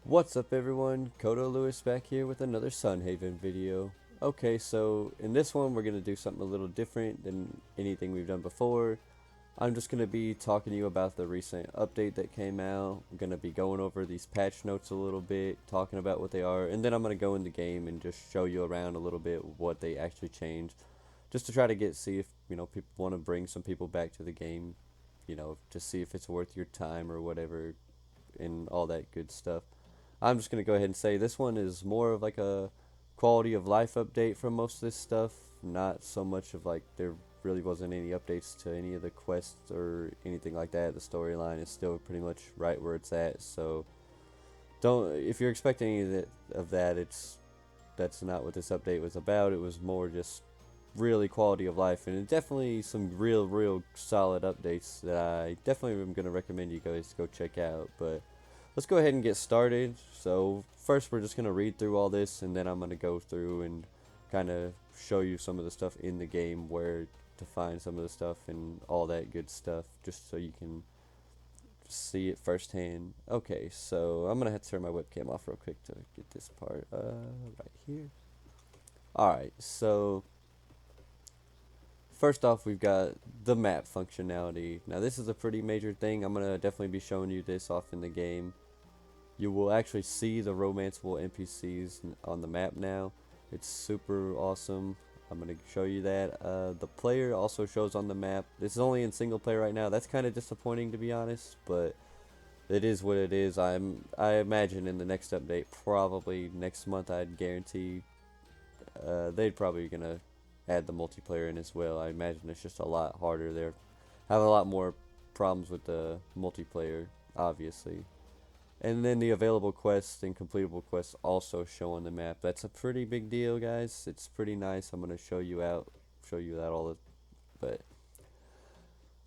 What's up everyone, Kodo Lewis back here with another Sunhaven video. Okay, so in this one we're going to do something a little different than anything we've done before. I'm just going to be talking to you about the recent update that came out. I'm going to be going over these patch notes a little bit, talking about what they are, and then I'm going to go in the game and just show you around a little bit what they actually changed. Just to try to see if, people want to bring some people back to the game, to see if it's worth your time or whatever and all that good stuff. I'm just going to go ahead and say this one is more of like a quality of life update from most of this stuff. Not so much of like there really wasn't any updates to any of the quests or anything like that. The storyline is still pretty much right where it's at. So don't, if you're expecting any of that, that's not what this update was about. It was more just really quality of life, and definitely some real solid updates that I definitely am going to recommend you guys go check out. But let's go ahead and get started. So first we're just going to read through all this, and then I'm going to go through and kind of show you some of the stuff in the game, where to find some of the stuff and all that good stuff, just so you can see it firsthand. Okay, so I'm going to have to turn my webcam off real quick to get this part right here. Alright, so first off, we've got the map functionality. Now this is a pretty major thing. I'm going to definitely be showing you this off in the game. You will actually see the romanceable NPCs on the map now. It's super awesome. I'm going to show you that. The player also shows on the map. This is only in single player right now. That's kind of disappointing, to be honest, but it is what it is. I imagine in the next update, probably next month, I'd guarantee they'd probably gonna add the multiplayer in as well. I imagine it's just a lot harder. They're having a lot more problems with the multiplayer, obviously. And then the available quests and completable quests also show on the map. That's a pretty big deal, guys. It's pretty nice. I'm gonna show you that all. But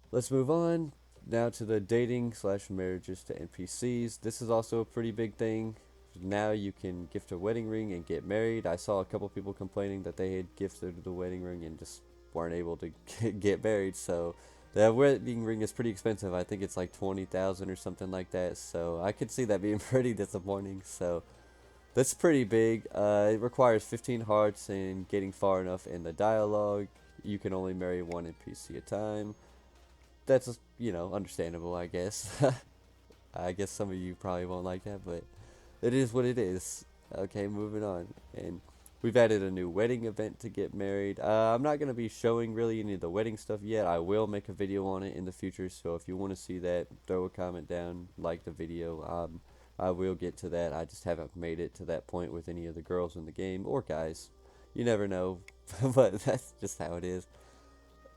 let's move on now to the dating slash marriages to NPCs. This is also a pretty big thing. Now you can gift a wedding ring and get married. I saw a couple people complaining that they had gifted the wedding ring and just weren't able to get married. So the wedding ring is pretty expensive. I think it's like 20,000 or something like that. So I could see that being pretty disappointing. So that's pretty big. It requires 15 hearts and getting far enough in the dialogue. You can only marry one NPC at a time. That's, understandable, I guess. I guess some of you probably won't like that, but it is what it is. Okay, moving on. And we've added a new wedding event to get married. I'm not going to be showing really any of the wedding stuff yet. I will make a video on it in the future, so if you want to see that, throw a comment down, like the video. I will get to that. I just haven't made it to that point with any of the girls in the game, or guys. You never know, but that's just how it is.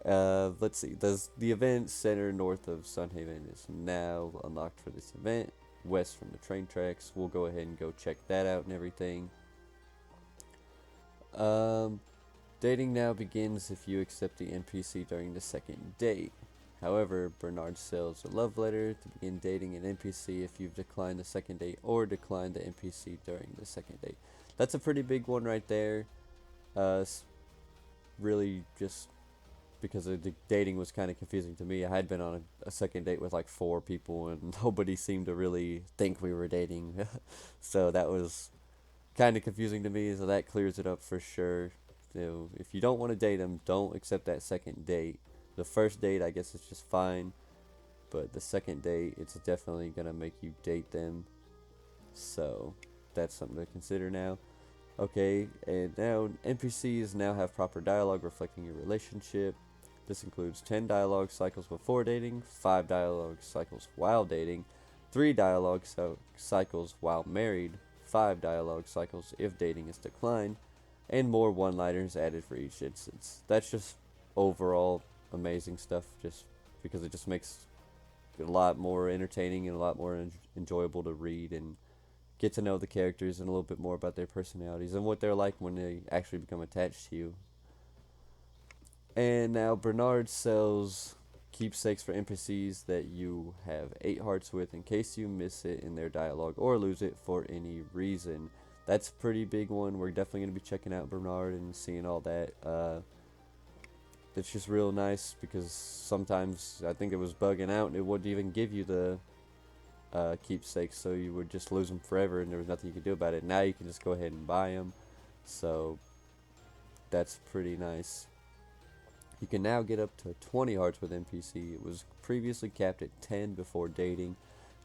Let's see. The event center north of Sunhaven is now unlocked for this event, west from the train tracks. We'll go ahead and go check that out and everything. Dating now begins if you accept the NPC during the second date. However, Bernard sells a love letter to begin dating an NPC if you've declined the second date or declined the NPC during the second date. That's a pretty big one right there. Really just because the dating was kind of confusing to me. I had been on a second date with like 4 people and nobody seemed to really think we were dating. So that was kind of confusing to me, so that clears it up for sure. If you don't want to date them, don't accept that second date. The first date, I guess, is just fine, but the second date, it's definitely going to make you date them. So that's something to consider now. Okay, and now NPCs now have proper dialogue reflecting your relationship. This includes 10 dialogue cycles before dating, 5 dialogue cycles while dating, 3 dialogue cycles while married, 5 dialogue cycles if dating is declined, and more one-liners added for each instance. That's just overall amazing stuff, just because it just makes it a lot more entertaining and a lot more enjoyable to read and get to know the characters and a little bit more about their personalities and what they're like when they actually become attached to you. And now Bernard sells keepsakes for NPCs that you have 8 hearts with in case you miss it in their dialogue or lose it for any reason. That's a pretty big one. We're definitely going to be checking out Bernard and seeing all that. It's just real nice because sometimes I think it was bugging out and it wouldn't even give you the keepsakes, so you would just lose them forever and there was nothing you could do about it. Now you can just go ahead and buy them, so that's pretty nice. You can now get up to 20 hearts with NPC. It was previously capped at 10 before dating.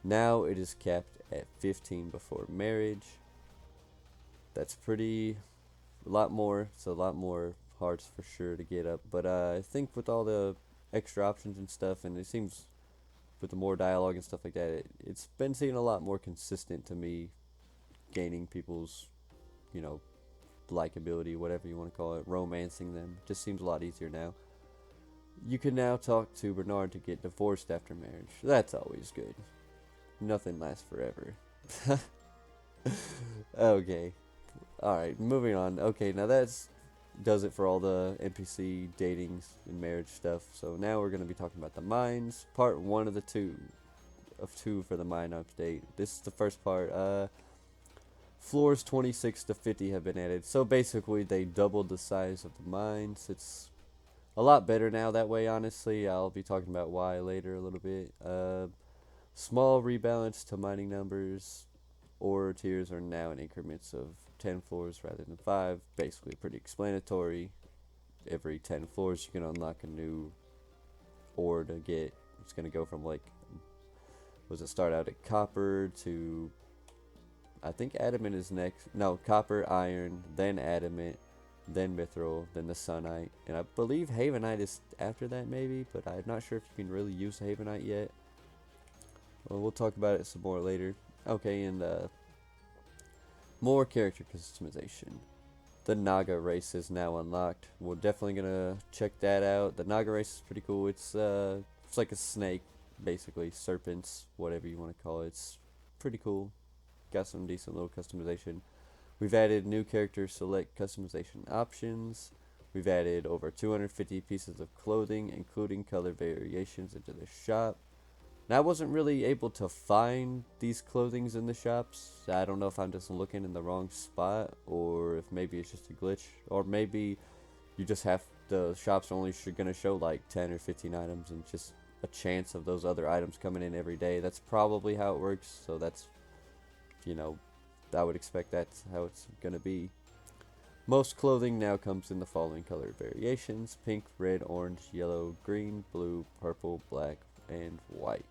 Now it is capped at 15 before marriage. That's a lot more. It's a lot more hearts for sure to get up. But I think with all the extra options and stuff, and it seems with the more dialogue and stuff like that, it's been seeming a lot more consistent to me, gaining people's, you know, likability, whatever you want to call it, romancing them. Just seems a lot easier now. You can now talk to Bernard to get divorced after marriage. That's always good. Nothing lasts forever. Okay. Alright, moving on. Okay, now does it for all the NPC dating and marriage stuff. So now we're going to be talking about the mines. Part 1 of two for the mine update. This is the first part. Floors 26 to 50 have been added. So basically they doubled the size of the mines. It's a lot better now that way, honestly. I'll be talking about why later a little bit. Small rebalance to mining numbers. Ore tiers are now in increments of 10 floors rather than 5. Basically pretty explanatory. Every 10 floors you can unlock a new ore to get. It's going to go from start out at copper to, I think adamant is next. No, copper, iron, then adamant, then mithril, then the sunite. And I believe havenite is after that maybe, but I'm not sure if you can really use havenite yet. Well, we'll talk about it some more later. Okay, and more character customization. The Naga Race is now unlocked. We're definitely gonna check that out. The Naga Race is pretty cool. It's like a snake, basically, serpents, whatever you want to call it. It's pretty cool. Got some decent little customization. We've added new character select customization options. We've added over 250 pieces of clothing, including color variations, into the shop. Now, I wasn't really able to find these clothings in the shops. I don't know if I'm just looking in the wrong spot, or if maybe it's just a glitch, or maybe you just have the shops are only gonna show like 10 or 15 items, and just a chance of those other items coming in every day. That's probably how it works. So that's, you know, I would expect that's how it's gonna be. Most clothing now comes in the following color variations: pink, red, orange, yellow, green, blue, purple, black, and white.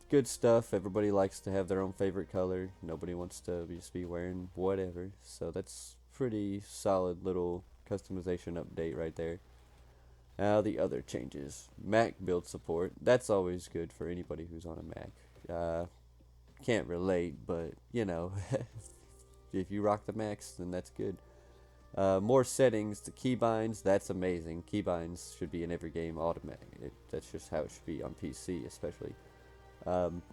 Good stuff. Everybody likes to have their own favorite color. Nobody wants to just be wearing whatever. So that's pretty solid little customization update right there. Now the other changes. Mac build support. That's always good for anybody who's on a Mac. Can't relate, but you know, if you rock the Macs, then that's good. More settings. The keybinds. That's amazing. Keybinds should be in every game automatic. That's just how it should be on PC, especially.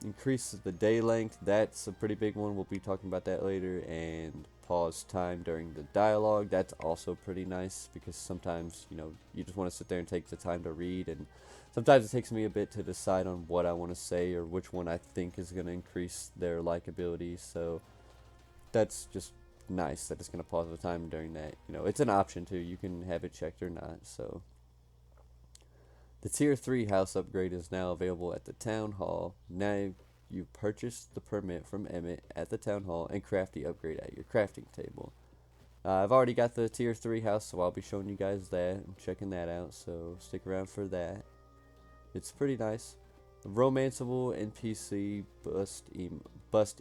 Increase the day length. That's a pretty big one. We'll be talking about that later. And pause time during the dialogue. That's also pretty nice, because sometimes, you know, you just want to sit there and take the time to read, and sometimes it takes me a bit to decide on what I want to say or which one I think is going to increase their likability. So that's just nice that it's going to pause the time during that. You know, it's an option too. You can have it checked or not. So the tier 3 house upgrade is now available at the town hall. Now you purchase the permit from Emmett at the town hall and craft the upgrade at your crafting table. I've already got the tier 3 house, so I'll be showing you guys that and checking that out, so stick around for that. It's pretty nice. Romanceable NPC bust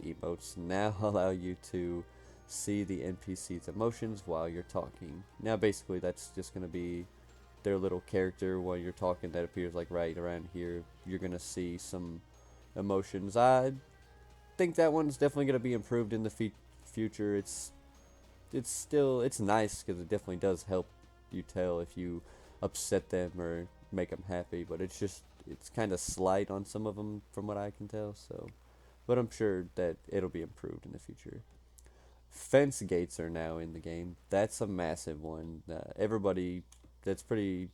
emotes now allow you to see the NPC's emotions while you're talking. Now basically that's just going to be their little character while you're talking that appears like right around here. You're going to see some emotions. I think that one's definitely going to be improved in the future. It's nice because it definitely does help you tell if you upset them or make them happy, but it's kind of slight on some of them from what I can tell. So, but I'm sure that it'll be improved in the future. Fence gates are now in the game. That's a massive one. That's pretty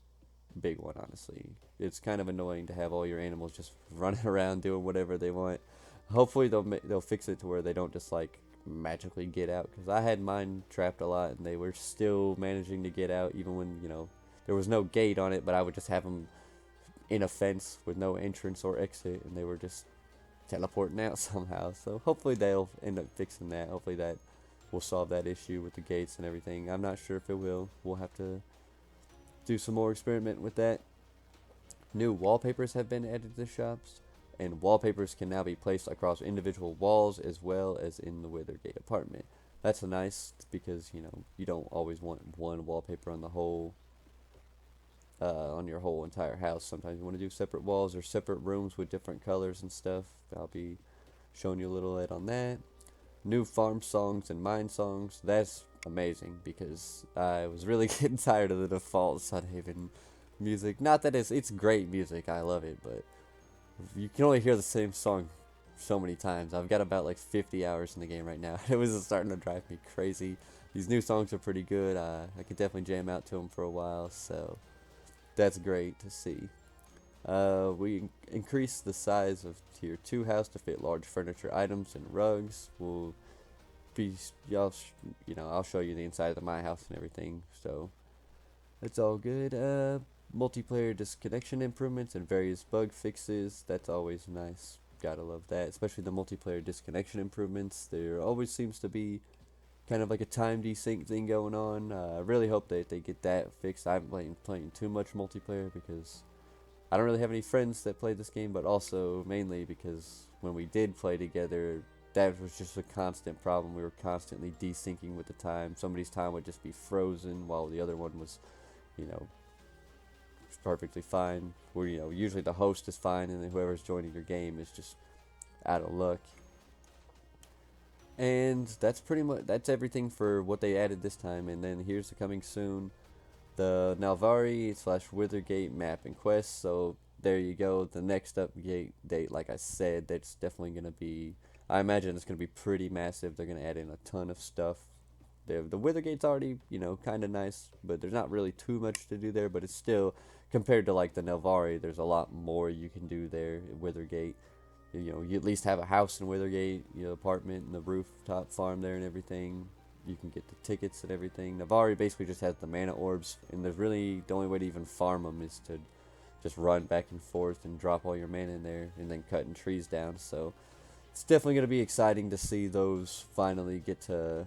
big one, honestly. It's kind of annoying to have all your animals just running around doing whatever they want. Hopefully they'll fix it to where they don't just like magically get out, because I had mine trapped a lot and they were still managing to get out even when, you know, there was no gate on it, but I would just have them in a fence with no entrance or exit, and they were just teleporting out somehow. So hopefully they'll end up fixing that. Hopefully that will solve that issue with the gates and everything. I'm not sure if it will. We'll have to do some more experiment with that. New wallpapers have been added to the shops, and wallpapers can now be placed across individual walls as well as in the Withergate apartment. That's nice because, you know, you don't always want one wallpaper on the whole on your whole entire house. Sometimes you want to do separate walls or separate rooms with different colors and stuff. I'll be showing you a little bit on that. New farm songs and mine songs. That's amazing because I was really getting tired of the default Sunhaven music. Not that it's great music, I love it, but you can only hear the same song so many times. I've got about like 50 hours in the game right now. It was starting to drive me crazy. These new songs are pretty good. I could definitely jam out to them for a while, so that's great to see. We increased the size of tier 2 house to fit large furniture items and rugs. We'll be, I'll show you the inside of my house and everything, so it's all good. Multiplayer disconnection improvements and various bug fixes. That's always nice. Gotta love that, especially the multiplayer disconnection improvements. There always seems to be kind of like a time desync thing going on. I really hope that they get that fixed. I haven't been playing too much multiplayer because I don't really have any friends that play this game, but also mainly because when we did play together, that was just a constant problem. We were constantly desyncing with the time. Somebody's time would just be frozen while the other one was, perfectly fine. Where, usually the host is fine and then whoever's joining your game is just out of luck. And that's everything for what they added this time. And then here's the coming soon, the Nalvari / Withergate map and quest. So there you go. The next update date, like I said, that's definitely going to be, I imagine it's going to be pretty massive. They're going to add in a ton of stuff. The Withergate's already, kind of nice, but there's not really too much to do there. But it's still, compared to like the Nalvari, there's a lot more you can do there at Withergate. You at least have a house in Withergate, apartment and the rooftop farm there and everything. You can get the tickets and everything. Nalvari basically just has the mana orbs, and there's really, the only way to even farm them is to just run back and forth and drop all your mana in there and then cutting trees down. So it's definitely going to be exciting to see those finally get to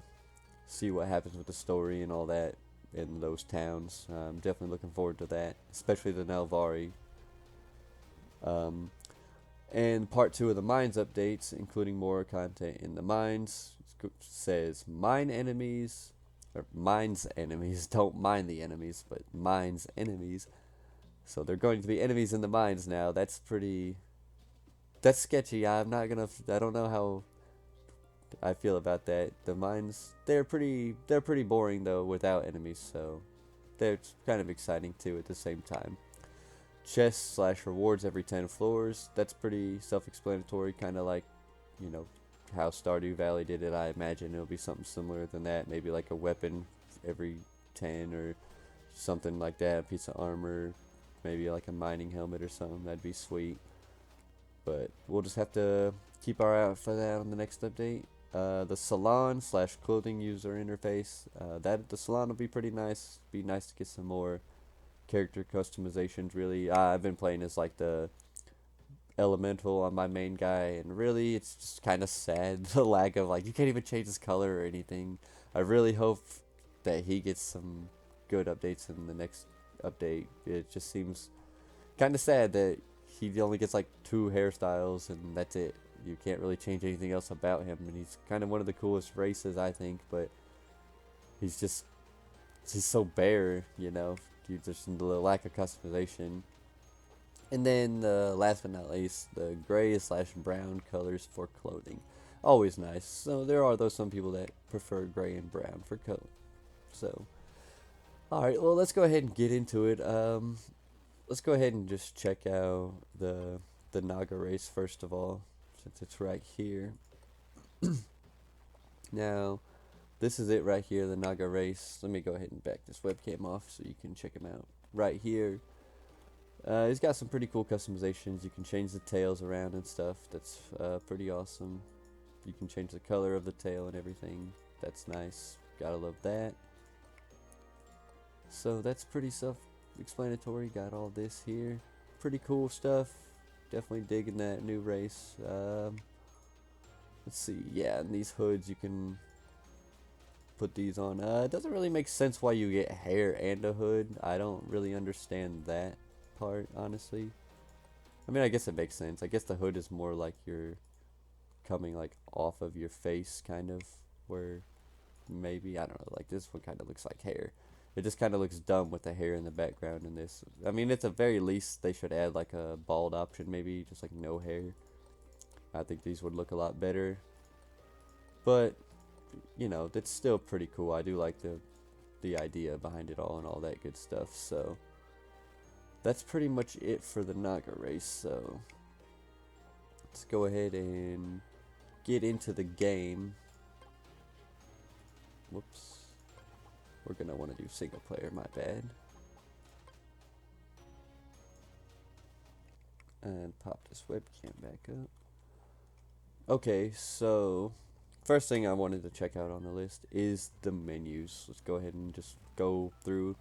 see what happens with the story and all that in those towns. I'm definitely looking forward to that, especially the Nalvari. And part 2 of the mines updates, including more content in the mines, says mines enemies, don't mind the enemies, but mines enemies. So they're going to be enemies in the mines now. That's sketchy. I don't know how I feel about that. The mines, they're pretty boring though without enemies, so they're kind of exciting too at the same time. Chests / rewards every 10 floors. That's pretty self-explanatory, kind of like, how Stardew Valley did it. I imagine it'll be something similar than that. Maybe like a weapon every 10 or something like that. A piece of armor, maybe like a mining helmet or something. That'd be sweet. But we'll just have to keep our eye out for that on the next update. The salon / clothing user interface. The salon will be pretty nice. Be nice to get some more character customizations. Really, I've been playing as like the elemental on my main guy, and really it's just kind of sad, the lack of, like, you can't even change his color or anything. I really hope that he gets some good updates in the next update. It just seems kind of sad that he only gets like 2 hairstyles and that's it. You can't really change anything else about him, and he's kind of one of the coolest races, I think, but he's so bare, just the lack of customization. And then last but not least, the gray / brown colors for clothing. Always nice. So there are some people that prefer gray and brown for color. So, alright, well, let's go ahead and get into it. Let's go ahead and just check out the Naga Race first of all, since it's right here. Now, this is it right here, the Naga Race. Let me go ahead and back this webcam off so you can check him out. Right here. He's got some pretty cool customizations. You can change the tails around and stuff. That's pretty awesome. You can change the color of the tail and everything. That's nice. Gotta love that. So that's pretty self-explanatory. Got all this here. Pretty cool stuff. Definitely digging that new race. Let's see. Yeah, and these hoods you can put these on. It doesn't really make sense why you get hair and a hood. I don't really understand that part, honestly. I mean, I guess it makes sense. I guess the hood is more like you're coming like off of your face, kind of, where maybe, I don't know, like this one kind of looks like hair. It just kind of looks dumb with the hair in the background in this. I mean, at the very least, they should add like a bald option, maybe, just like no hair. I think these would look a lot better. But, you know, that's still pretty cool. I do like the idea behind it all and all that good stuff. So, that's pretty much it for the Naga Race. So, let's go ahead and get into the game. Whoops. We're going to want to do single player, my bad. And pop this webcam back up. Okay, so first thing I wanted to check out on the list is the menus. Let's go ahead and just go through.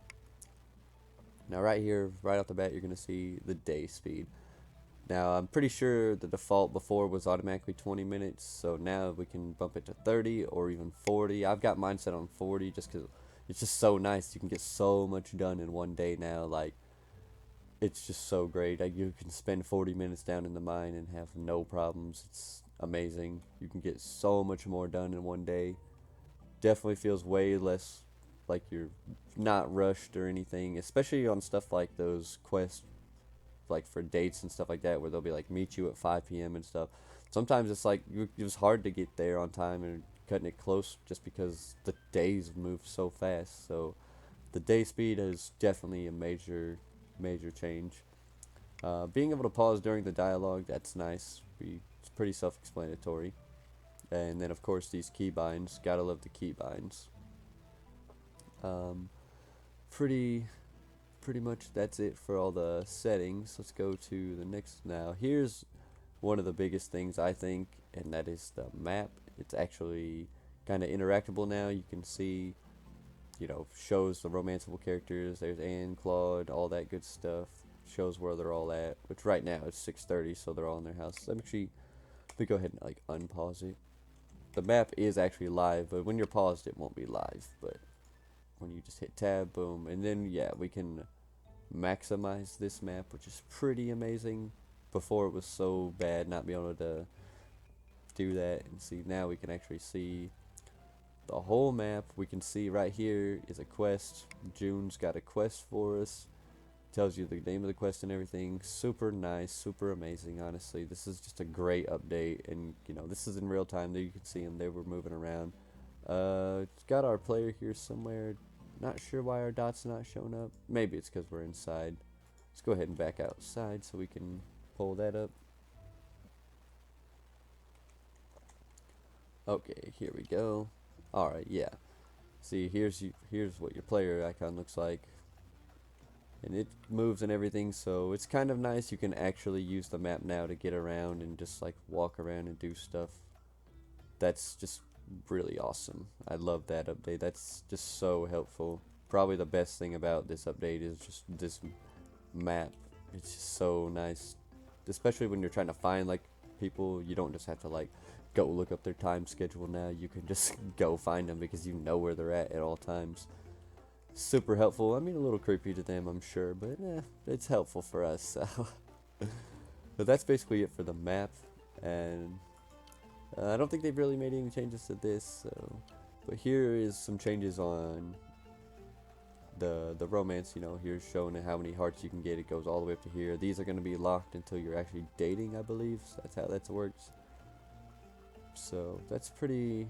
Now right here, right off the bat, you're going to see the day speed. Now I'm pretty sure the default before was automatically 20 minutes, so now we can bump it to 30 or even 40. I've got mine set on 40 just because it's just so nice. You can get so much done in one day now. Like, it's just so great. Like, you can spend 40 minutes down in the mine and have no problems. It's amazing. You can get so much more done in one day. Definitely feels way less like you're not rushed or anything, especially on stuff like those quests, like for dates and stuff like that, where they'll be like meet you at 5 p.m. and stuff. Sometimes it's like it was hard to get there on time and cutting it close just because the days move so fast. So the day speed is definitely a major change. Being able to pause during the dialogue, that's nice. It's pretty self-explanatory. And then of course these keybinds, gotta love the keybinds. Pretty much that's it for all the settings. Let's go to the next now. Here's one of the biggest things I think, and that is the map. It's actually kind of interactable now. You can see, you know, shows the romanceable characters. There's Anne, Claude, all that good stuff. Shows where they're all at, which right now it's 6:30, so they're all in their house. Let me go ahead and like unpause it. The map is actually live, but when you're paused, it won't be live. But when you just hit tab, boom, and then yeah, we can maximize this map, which is pretty amazing. Before it was so bad not being able to do that, and see now we can actually see the whole map. We can see right here is a quest. June's got a quest for us. Tells you the name of the quest and everything. Super nice, super amazing, honestly. This is just a great update, and you know, this is in real time. There you can see them, they were moving around. It's got our player here somewhere. Not sure why our dot's not showing up. Maybe it's because we're inside. Let's go ahead and back outside so we can pull that up. Okay, here we go. Alright, yeah. See, here's what your player icon looks like. And it moves and everything, so it's kind of nice. You can actually use the map now to get around and just like walk around and do stuff. That's just really awesome. I love that update. That's just so helpful. Probably the best thing about this update is just this map. It's just so nice, especially when you're trying to find like people. You don't just have to like go look up their time schedule now. You can just go find them because you know where they're at all times. Super helpful. I mean, a little creepy to them, I'm sure, but it's helpful for us. So but that's basically it for the map, and I don't think they've really made any changes to this. So, but here is some changes on the romance. You know, here's showing how many hearts you can get. It goes all the way up to here. These are going to be locked until you're actually dating, I believe. So that's how that works. So that's pretty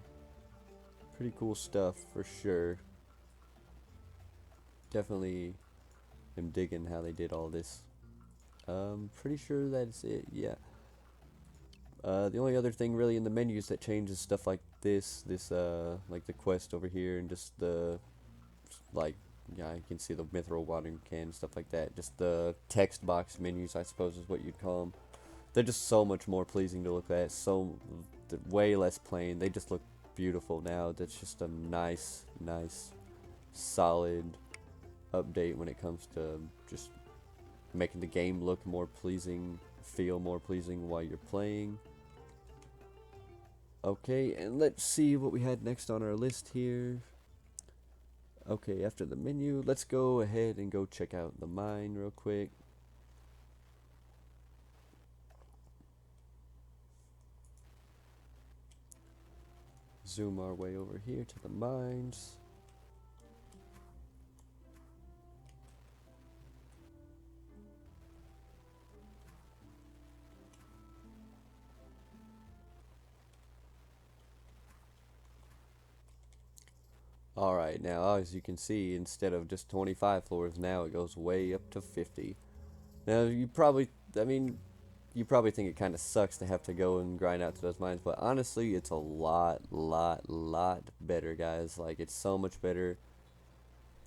cool stuff for sure. Definitely am digging how they did all this. Pretty sure that's it. Yeah. The only other thing really in the menus that changes stuff like this like the quest over here, and just the like, yeah, you can see the mithril watering can and stuff like that. Just the text box menus, I suppose, is what you'd call them. They're just so much more pleasing to look at. So way less plain. They just look beautiful now. That's just a nice, solid update when it comes to just making the game look more pleasing feel more pleasing while you're playing. Okay, and let's see what we had next on our list here. Okay, after the menu, let's go ahead and go check out the mine real quick. Zoom our way over here to the mines. Alright, now as you can see, instead of just 25 floors, now it goes way up to 50. Now you probably think it kind of sucks to have to go and grind out to those mines, but honestly, it's a lot better, guys. Like, it's so much better.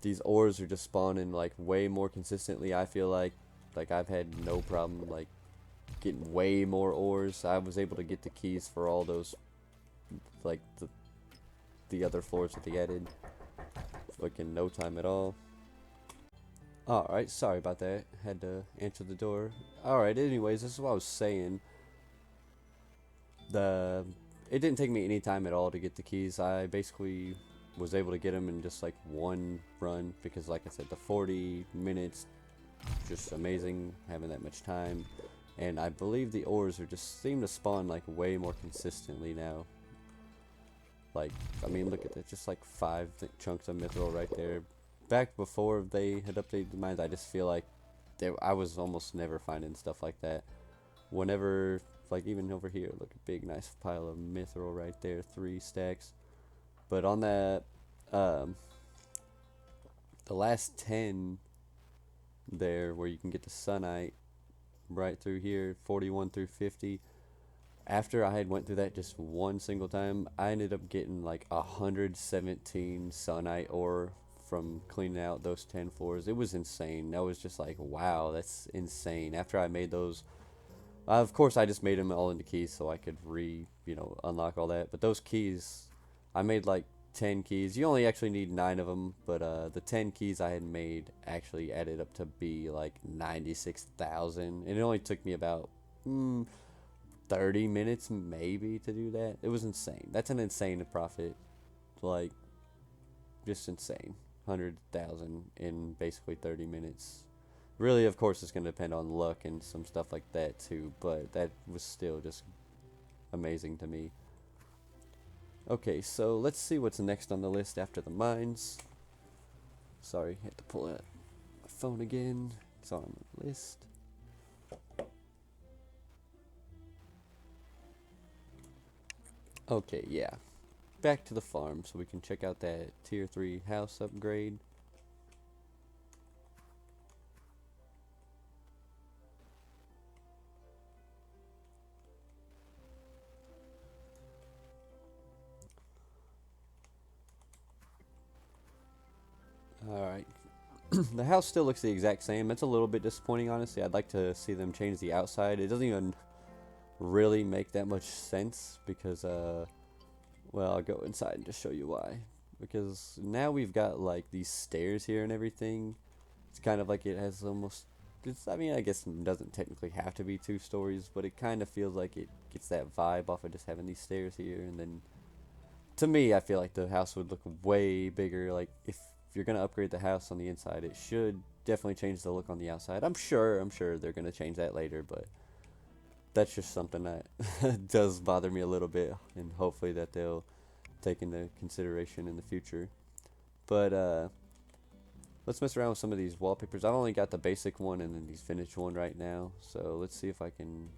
These ores are just spawning, like, way more consistently, I feel like. Like, I've had no problem, like, getting way more ores. I was able to get the keys for all those, like, the other floors that they added, like, in no time at all. Alright, sorry about that. Had to answer the door. Alright, anyways, this is what I was saying. It didn't take me any time at all to get the keys. I basically was able to get them in just like one run because, like I said, the 40 minutes, just amazing having that much time. And I believe the ores are just seem to spawn like way more consistently now. Like, I mean, look at that, just like 5 chunks of mithril right there. Back before they had updated the mines, I just feel like I was almost never finding stuff like that. Whenever, like, even over here, look, a big nice pile of mithril right there, 3 stacks. But on that, the last 10 there, where you can get the sunite right through here, 41 through 50. After I had went through that just one single time, I ended up getting like 117 sunite ore from cleaning out those 10 floors. It was insane. That was just like, wow, that's insane. After I made those, of course I just made them all into keys so I could unlock all that. But those keys, I made like 10 keys. You only actually need 9 of them, but the 10 keys I had made actually added up to be like 96,000. And it only took me about 30 minutes maybe to do that. It was insane. That's an insane profit. Like, just insane. 100,000 in basically 30 minutes. Really, of course, it's going to depend on luck and some stuff like that too, but that was still just amazing to me. Okay, so let's see what's next on the list after the mines. Sorry, had to pull out my phone again. It's on the list. Okay, yeah. Back to the farm so we can check out that tier 3 house upgrade. Alright. The house still looks the exact same. It's a little bit disappointing, honestly. I'd like to see them change the outside. It doesn't even really make that much sense because, well, I'll go inside and just show you why. Because now we've got, like, these stairs here and everything. It's kind of like it has almost... I mean, I guess it doesn't technically have to be 2 stories, but it kind of feels like it gets that vibe off of just having these stairs here. And then, to me, I feel like the house would look way bigger. Like, if you're going to upgrade the house on the inside, it should definitely change the look on the outside. I'm sure they're going to change that later, but that's just something that does bother me a little bit, and hopefully that they'll take into consideration in the future. But let's mess around with some of these wallpapers. I've only got the basic one and then these finished one right now, so let's see if I can...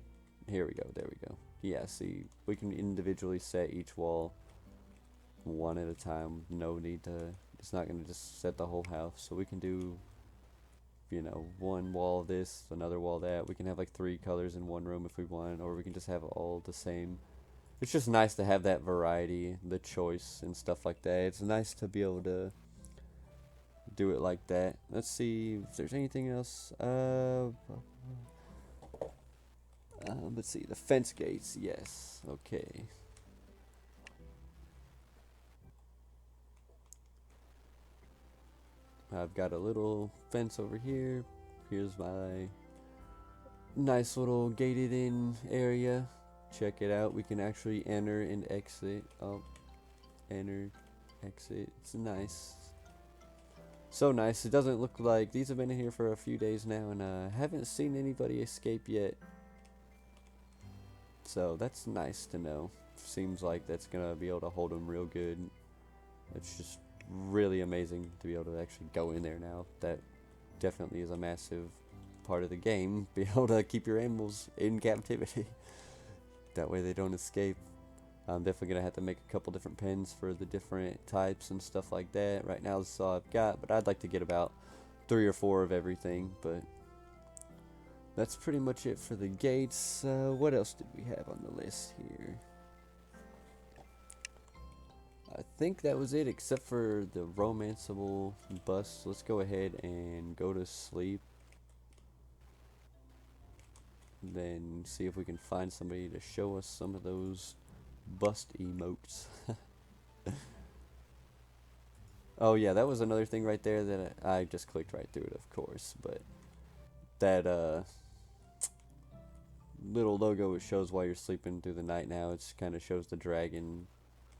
Here we go, there we go. Yeah, see, we can individually set each wall one at a time. No need to... It's not going to just set the whole house, so we can do, one wall of this, another wall of that. We can have like 3 colors in one room if we want, or we can just have all the same. It's just nice to have that variety, the choice and stuff like that. It's nice to be able to do it like that. Let's see if there's anything else. Let's see, the fence gates, yes, okay. I've got a little fence over here. Here's my Nice little gated in area. Check it out. We can actually enter and exit. Oh, enter, exit. It's nice. So nice. It doesn't look like these have been in here for a few days now, and haven't seen anybody escape yet. So that's nice to know. Seems like that's gonna be able to hold them real good. It's just really amazing to be able to actually go in there now. That definitely is a massive part of the game. Be able to keep your animals in captivity. That way they don't escape. I'm definitely gonna have to make a couple different pens for the different types and stuff like that. Right now this is all I've got, but I'd like to get about 3 or 4 of everything. But that's pretty much it for the gates. What else did we have on the list here? I think that was it, except for the romanceable bust. Let's go ahead and go to sleep. Then see if we can find somebody to show us some of those bust emotes. Oh yeah, that was another thing right there that I just clicked right through it, of course. But that little logo, it shows while you're sleeping through the night now. It kind of shows the dragon,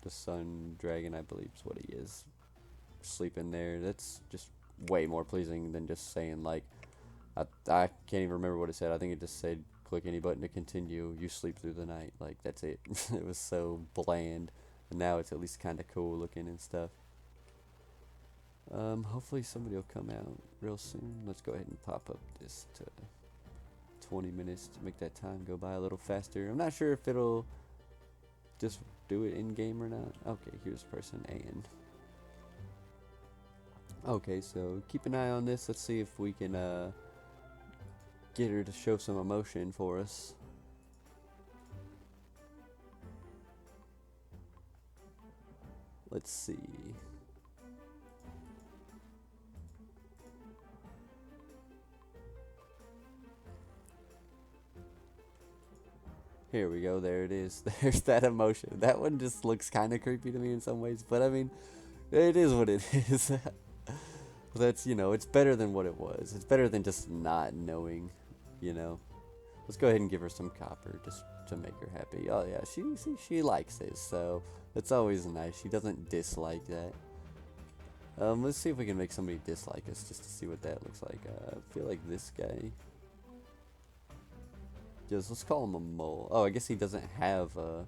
the sun dragon, I believe is what he is, sleeping there. That's just way more pleasing than just saying like, I can't even remember what it said. I think it just said click any button to continue, you sleep through the night. Like, that's it. It was so bland, and now it's at least kind of cool looking and stuff. Hopefully somebody will come out real soon. Let's go ahead and pop up this to 20 minutes to make that time go by a little faster. I'm not sure if it'll just do it in game or not. Okay, here's person Ann. Okay, so keep an eye on this. Let's see if we can get her to show some emotion for us. Let's see. Here we go. There it is. There's that emotion. That one just looks kind of creepy to me in some ways, but I mean, it is what it is. That's, you know, it's better than what it was. It's better than just not knowing, you know. Let's go ahead and give her some copper just to make her happy. Oh yeah, she likes this, so that's always nice. She doesn't dislike that. Let's see if we can make somebody dislike us just to see what that looks like. I feel like this guy. Just let's call him a mole. Oh, I guess he doesn't have a.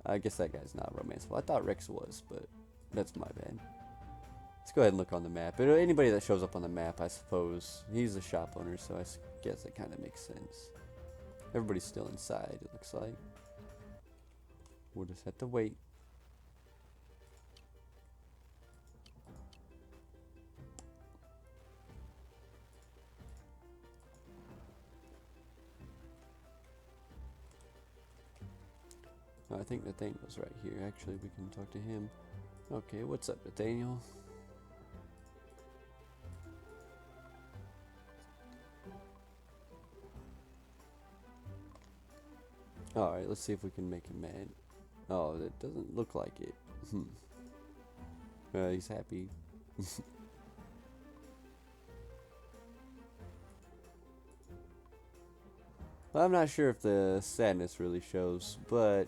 I guess that guy's not romanceable. I thought Rex was, but that's my bad. Let's go ahead and look on the map. But anybody that shows up on the map, I suppose, he's a shop owner, so I guess that kind of makes sense. Everybody's still inside, it looks like. We'll just have to wait. I think Nathaniel's right here. Actually, we can talk to him. Okay, what's up, Nathaniel? Alright, let's see if we can make him mad. Oh, that doesn't look like it. He's happy. Well, I'm not sure if the sadness really shows, but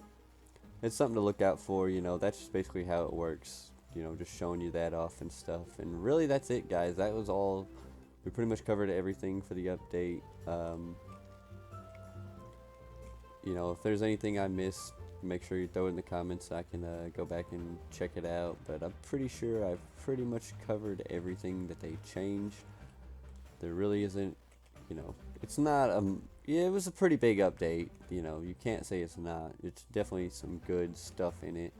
it's something to look out for, you know. That's just basically how it works, you know, just showing you that off and stuff. And really, that's it, guys. That was all. We pretty much covered everything for the update. You know, if there's anything I missed, make sure you throw it in the comments so I can go back and check it out. But I'm pretty sure I've pretty much covered everything that they changed. There really isn't, you know, it's not yeah, it was a pretty big update, you know, you can't say it's not. It's definitely some good stuff in it,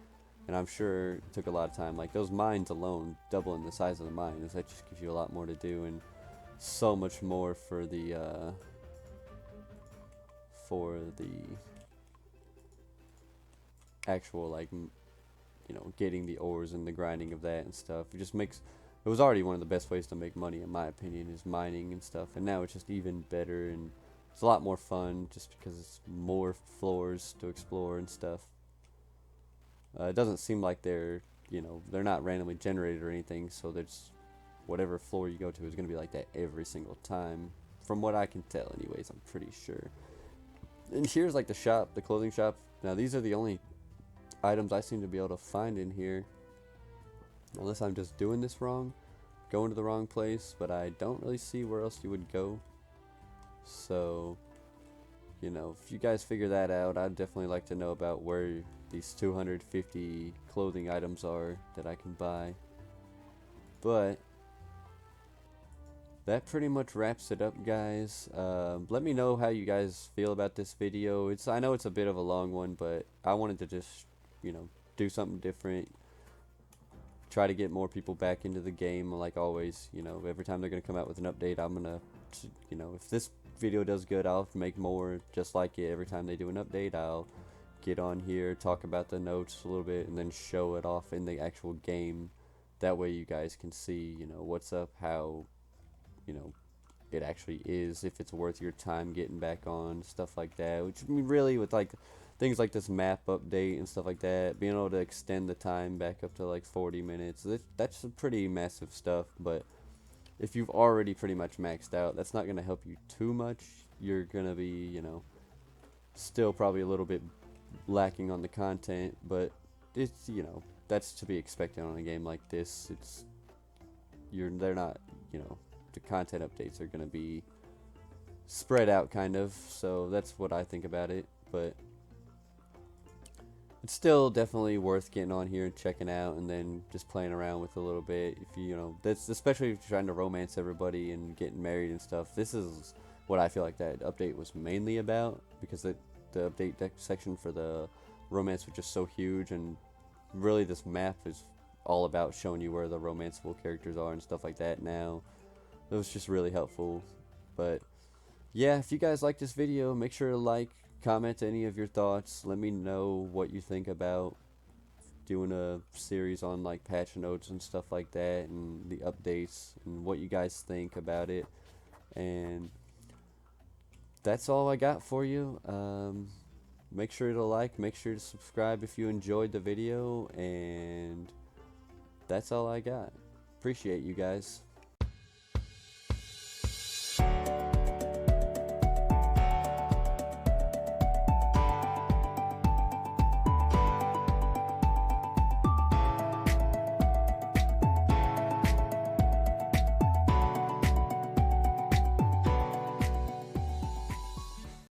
and I'm sure it took a lot of time. Like those mines alone, doubling the size of the mines, that just gives you a lot more to do, and so much more for the actual, like, you know, getting the ores and the grinding of that and stuff. It just makes, it was already one of the best ways to make money, in my opinion, is mining and stuff, and now it's just even better, and it's a lot more fun just because it's more floors to explore and stuff. It doesn't seem like they're, you know, they're not randomly generated or anything, so there's whatever floor you go to is going to be like that every single time from what I can tell anyways. I'm pretty sure. And here's like the shop, the clothing shop. Now these are the only items I seem to be able to find in here, unless I'm just doing this wrong, going to the wrong place, but I don't really see where else you would go. So, you know, if you guys figure that out, I'd definitely like to know about where these 250 clothing items are that I can buy. But that pretty much wraps it up, guys. Let me know how you guys feel about this video. I know it's a bit of a long one, but I wanted to just, you know, do something different. Try to get more people back into the game. Like always, you know, every time they're going to come out with an update, I'm going to, you know, if this video does good, I'll make more just like it. Every time they do an update, I'll get on here, talk about the notes a little bit, and then show it off in the actual game. That way you guys can see, you know, what's up, how, you know, it actually is, if it's worth your time getting back on, stuff like that. Which, I mean, really, with like things like this map update and stuff like that, being able to extend the time back up to like 40 minutes, that's some pretty massive stuff. But if you've already pretty much maxed out, that's not going to help you too much. You're going to be, you know, still probably a little bit lacking on the content, but it's, you know, that's to be expected on a game like this. They're not, you know, the content updates are going to be spread out kind of, so that's what I think about it. But it's still definitely worth getting on here and checking out, and then just playing around with a little bit. If you know, that's especially if you're trying to romance everybody and getting married and stuff. This is what I feel like that update was mainly about, because the update section for the romance was just so huge, and really this map is all about showing you where the romanceable characters are and stuff like that now. It was just really helpful. But yeah, if you guys like this video, make sure to like, comment any of your thoughts. Let me know what you think about doing a series on like patch notes and stuff like that, and the updates, and what you guys think about it. And that's all I got for you. Make sure to like, make sure to subscribe if you enjoyed the video, and that's all I got. Appreciate you guys.